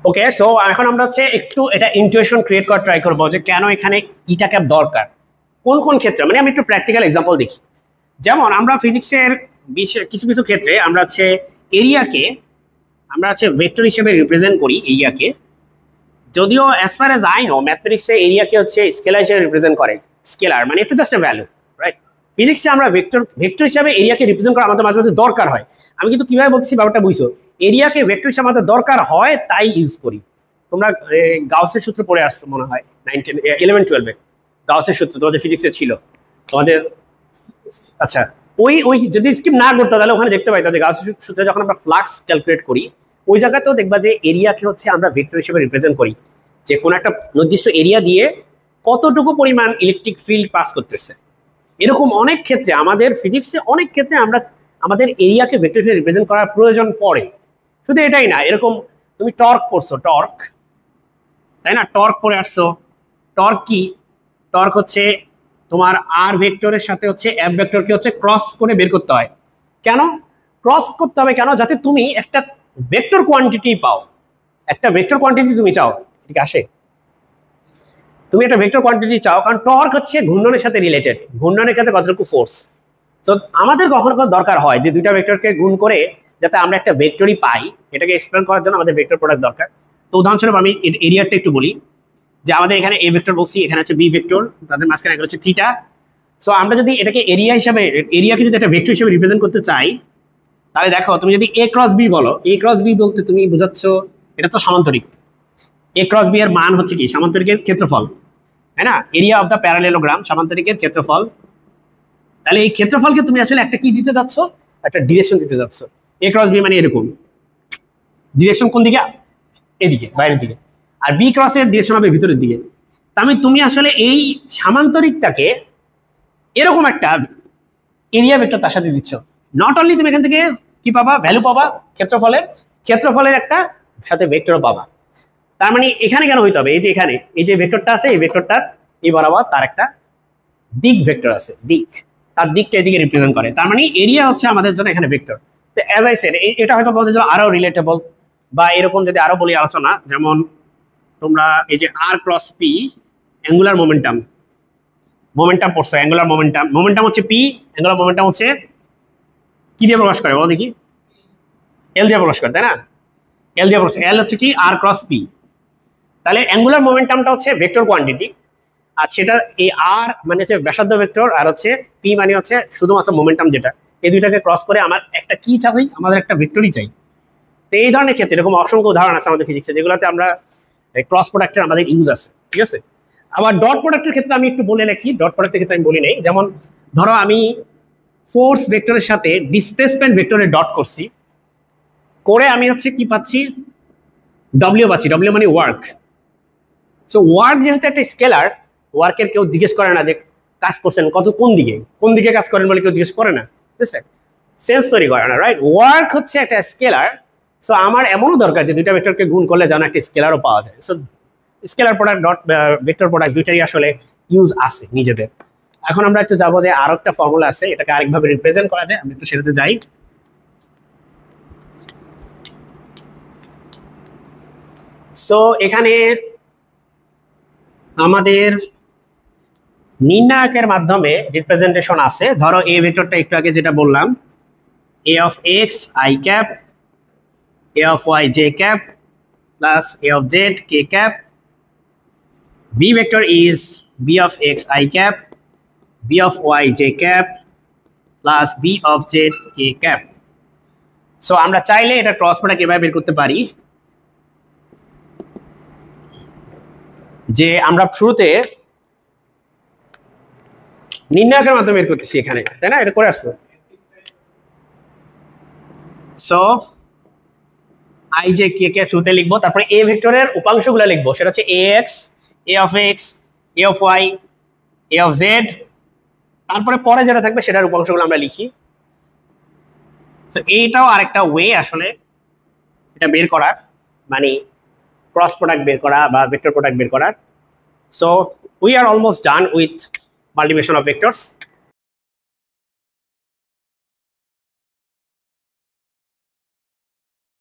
ওকে, so এখন আমরা হচ্ছে একটু এটা ইনটুইশন ক্রিয়েট করার ট্রাই করবো যে কেন এখানে ইটা ক্যাপ দরকার, কোন কোন ক্ষেত্রে, মানে আমি একটু প্র্যাকটিক্যাল এক্সাম্পল দেখি। যেমন আমরা ফিজিক্সের কিছু কিছু ক্ষেত্রে আমরা হচ্ছে এরিয়াকে আমরা হচ্ছে ভেক্টর হিসেবে রিপ্রেজেন্ট করি এরিয়াকে, যদিও as far as I know ম্যাথমেটিক্সে এরিয়াকে হচ্ছে স্কেলার হিসেবে রিপ্রেজেন্ট করে, স্কেলার মানে এটা জাস্ট এ ভ্যালু, রাইট? ফিজিক্সে আমরা ভেক্টর হিসাবে এরিয়াকে রিপ্রেজেন্ট করা আমাদের মাঝে মাঝে দরকার হয়। আমি কিন্তু কিভাবে বলছি ব্যাপারটা বুঝছো, এরিয়াকে ভেক্টর হিসাবে আমাদের দরকার হয় তাই ইউজ করি। তোমরা গাউসের সূত্র পড়ে আসছো মনে হয় 11-12 গাউসের সূত্র তোমাদের ফিজিক্সে ছিল তোমাদের। আচ্ছা, ওই ওই যদি স্কিপ না করতে তাহলে ওখানে দেখতে পাইতো যে গাউসের সূত্রে যখন আমরা ফ্লাক্স ক্যালকুলেট করি ওই জায়গাতেও দেখবা যে এরিয়াকে হচ্ছে আমরা ভেক্টর হিসেবে রিপ্রেজেন্ট করি, যে কোনো একটা নির্দিষ্ট এরিয়া দিয়ে কতটুকু পরিমাণ ইলেকট্রিক ফিল্ড পাস করতেছে। এরকম অনেক ক্ষেত্রে আমাদের ফিজিক্সে অনেক ক্ষেত্রে আমরা আমাদের এরিয়াকে ভেক্টর হিসেবে রিপ্রেজেন্ট করার প্রয়োজন পড়ে। শুধু এটাই না, এরকম তুমি টর্ক পড়ছো, টর্ক তাই না, টর্ক পড়ে আসছো। টর্ক কি? টর্ক হচ্ছে তোমার আর ভেক্টরের সাথে হচ্ছে এফ ভেক্টরকে হচ্ছে ক্রস করে বের করতে হয়। কেন ক্রস করতে হবে? কেন? যাতে তুমি একটা ভেক্টর কোয়ান্টিটি পাও, একটা ভেক্টর কোয়ান্টিটি তুমি চাও, ঠিক আসে, তুমি একটা ভেক্টর কোয়ান্টিটি চাও, কারণ টর্ক হচ্ছে ঘূর্ণনের সাথে রিলেটেড, ঘূর্ণনের ক্ষেত্রে কতটুকু ফোর্স। তো আমাদের কখনো কখনো দরকার হয় যে দুইটা ভেক্টরকে গুণ করে যাতে আমরা একটা ভেক্টরই পাই, এটাকে এক্সপ্লেন করার জন্য আমাদের ভেক্টর প্রোডাক্ট দরকার। তো উদাহরণস্বরূপ আমি এরিয়াটা একটু বলি, যে আমাদের এখানে এ ভেক্টর বলছি, এখানে হচ্ছে বি ভেক্টর, তাদের মাঝখানে হচ্ছে থিটা। সো আমরা যদি এটাকে এরিয়া হিসাবে, এরিয়াকে যদি একটা ভেক্টর হিসেবে রিপ্রেজেন্ট করতে চাই, তাহলে দেখো তুমি যদি এ ক্রস বি বলো, এ ক্রস বি বলতে তুমি বোঝাচ্ছ এটা তো সামান্তরিক, এ ক্রস বি এর মান হচ্ছে কি সামান্তরিকের ক্ষেত্রফল, তাই না, এরিয়া অফ দ্য প্যারালেলোগ্রাম সামান্তরিকের ক্ষেত্রফল। তাহলে এই ক্ষেত্রফলকে তুমি আসলে একটা কি দিতে যাচ্ছ, একটা ডিরেকশন দিতে যাচ্ছ। এ ক্রস বি মানে এরকম, ডিরেকশন কোন দিকে? এদিকে, বাইরের দিকে। আর বি ক্রসের ডিরেকশন হবে ভিতরের দিকে। তার মানে তুমি আসলে এই সামান্তরিকটাকে এরকম একটা এরিয়া ভেক্টর তার সাথে দিচ্ছ। নট অনলি তুমি এখান থেকে কি পাবা, ভ্যালু পাবা ক্ষেত্রফলের, ক্ষেত্রফলের একটা সাথে ভেক্টরও পাবা। তার মানে এখানে কেন হইতে হবে, এই যে এখানে এই যে ভেক্টরটা আছে, এই ভেক্টরটার এই বরাবর তার একটা দিক ভেক্টর আছে, দিক, তার দিকটা এদিকে রিপ্রেজেন্ট করে। তার মানে এরিয়া হচ্ছে আমাদের জন্য এখানে ভেক্টর। তো অ্যাজ আই সেড, এটা হয়তো তোমাদের জন্য আরো রিলেটেবল, বা এরকম যদি আরো বলি আলোচনা, যেমন তোমরা এই যে R cross P angular momentum, momentum পড়ছো, অ্যাঙ্গুলার মোমেন্টাম, মোমেন্টাম হচ্ছে পি, অ্যাঙ্গুলার মোমেন্টাম হচ্ছে কি দিয়ে প্রকাশ করে বলো দেখি? এল দিয়ে প্রকাশ করে, তাই না, এল দিয়ে প্রকাশ, এল হচ্ছে কি আর ক্রস পি। তাহলে অ্যাঙ্গুলার মোমেন্টামটা হচ্ছে ভেক্টর কোয়ান্টিটি, আর সেটা এই আর মানে হচ্ছে ব্যাসার্ধ ভেক্টর, আর হচ্ছে পি মানে হচ্ছে শুধুমাত্র মোমেন্টাম, যেটা এই দুইটাকে ক্রস করে আমার একটা কি চাই, আমাদের একটা ভেক্টরই চাই। তো এই ধরনের ক্ষেত্রে এরকম অসংখ্য উদাহরণ আছে আমাদের ফিজিক্সে, যেগুলোতে আমরা ক্রস প্রোডাক্টের আমাদের ইউজ আছে, ঠিক আছে। আবার ডট প্রোডাক্টের ক্ষেত্রে আমি একটু বলে রাখি, ডট প্রোডাক্টের ক্ষেত্রে আমি বলি নেই। যেমন ধরো আমি ফোর্স ভেক্টরের সাথে ডিসপ্লেসমেন্ট ভেক্টরের ডট করছি, করে আমি হচ্ছে কি পাচ্ছি, ডব্লিউ পাচ্ছি, ডব্লিউ মানে ওয়ার্ক। সো ওয়ার্ক যেহেতু একটা স্কেলার, ওয়ার্কের কেউ জিজ্ঞেস করে না যে কাজ করছেন কত, কোন দিকে কাজ করেন বলে কেউ জিজ্ঞেস করে না, ঠিক আছে, সেন্স তৈরি করে না, রাইট। ওয়ার্ক হচ্ছে একটা স্কেলার। সো আমার এমনও দরকার যে দুইটা ভেক্টরকে গুণ করলে যেন একটা স্কেলারও পাওয়া যায়। So scalar product, dot vector product দুইটাই আসলে ইউজ আছে নিজেদের। এখন আমরা একটু যাবো যে আরো একটা ফর্মুলা আছে, এটাকে আরেকভাবে রিপ্রেজেন্ট করা যায়, আমি একটু সেটাতে যাই। সো এখানে আমাদের নির্ণায়কের মাধ্যমে রিপ্রেজেন্টেশন আছে। ধরো এ ভেক্টরটা একটু আগে যেটা বললাম, A of X I cap, A of Y J cap, plus A of Z K cap. B vector is B of X I cap, B of Y J cap, plus B of Z K cap. So আমরা চাইলে এটা cross product এভাবে বের করতে পারি, যে আমরা শুরুতে নির্ণায়কের মাধ্যমে বের করতেছি এখানে, তাই না, এটা করে আসতো। So I J K K শুরুতে লিখবো, তারপরে এ ভেক্টরের উপাংশগুলো লিখবো, সেটা হচ্ছে A X, A of X, A of Y, A of Z. তারপরে পরে যেটা থাকবে সেটার উপাংশগুলো আমরা লিখি। তো এইটাও আরেকটা ওয়ে আসলে এটা বের করার, মানে ক্রস প্রোডাক্ট বের করা বা ভেক্টর প্রোডাক্ট বের করার। So we are almost done with multiplication of vectors.